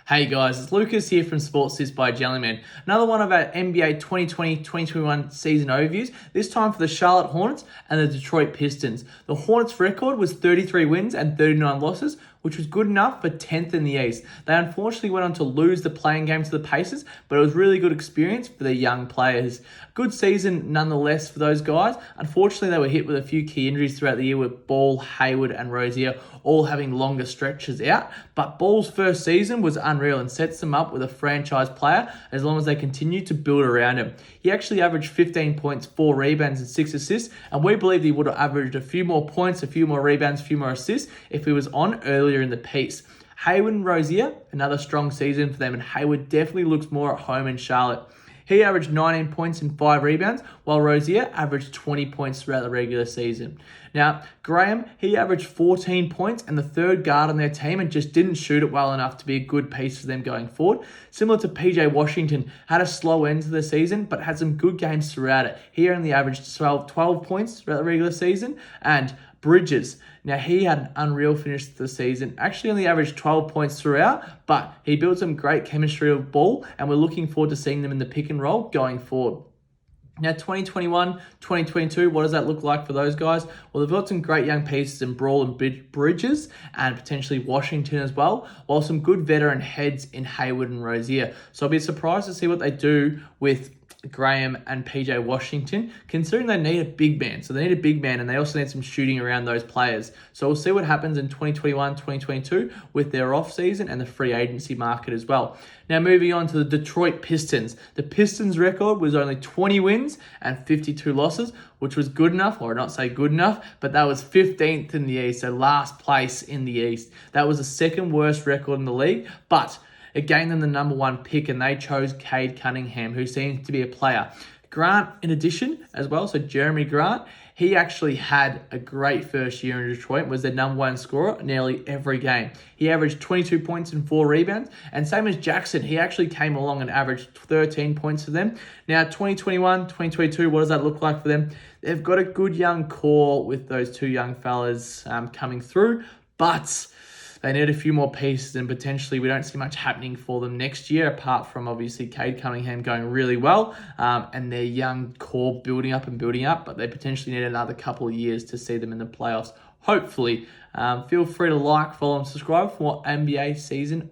Hey guys, it's Lucas here from Sports This by Jellyman. Another one of our NBA 2020-2021 season overviews, this time for the Charlotte Hornets and the Detroit Pistons. The Hornets' record was 33 wins and 39 losses, which was good enough for 10th in the East. They unfortunately went on to lose the playing game to the Pacers, but it was really good experience for their young players. Good season nonetheless for those guys. Unfortunately, they were hit with a few key injuries throughout the year with Ball, Hayward and Rozier all having longer stretches out, but Ball's first season was unreal and sets them up with a franchise player as long as they continue to build around him. He actually averaged 15 points, 4 rebounds and 6 assists, and we believe he would have averaged a few more points, a few more rebounds, a few more assists if he was on earlier in the piece. Hayward and Rozier, another strong season for them, and Hayward definitely looks more at home in Charlotte. He averaged 19 points and 5 rebounds, while Rozier averaged 20 points throughout the regular season. Now, Graham, he averaged 14 points and the third guard on their team and just didn't shoot it well enough to be a good piece for them going forward. Similar to PJ Washington, had a slow end to the season, but had some good games throughout it. He only averaged 12 points throughout the regular season, and Bridges. Now, he had an unreal finish to the season. Actually only averaged 12 points throughout, but he built some great chemistry with Ball, and we're looking forward to seeing them in the pick and roll going forward. Now, 2021, 2022, what does that look like for those guys? Well, they've got some great young pieces in Brawl and Bridges and potentially Washington as well, while some good veteran heads in Hayward and Rozier. So I'll be surprised to see what they do with Graham and PJ Washington, considering they need a big man. So they need a big man, and they also need some shooting around those players. So we'll see what happens in 2021, 2022 with their offseason and the free agency market as well. Now, moving on to the Detroit Pistons. The Pistons' record was only 20 wins and 52 losses, which was good enough, or not say good enough, but that was 15th in the East, so last place in the East. That was the second worst record in the league, but it gained them the number 1 pick, and they chose Cade Cunningham, who seems to be a player. Grant, in addition, as well, so Jeremy Grant, he actually had a great first year in Detroit, was their number 1 scorer nearly every game. He averaged 22 points and 4 rebounds, and same as Jackson, he actually came along and averaged 13 points for them. Now, 2021, 2022, what does that look like for them? They've got a good young core with those 2 young fellas coming through, but they need a few more pieces, and potentially we don't see much happening for them next year, apart from obviously Cade Cunningham going really well and their young core building up, but they potentially need another couple of years to see them in the playoffs. Hopefully, feel free to like, follow, and subscribe for more NBA season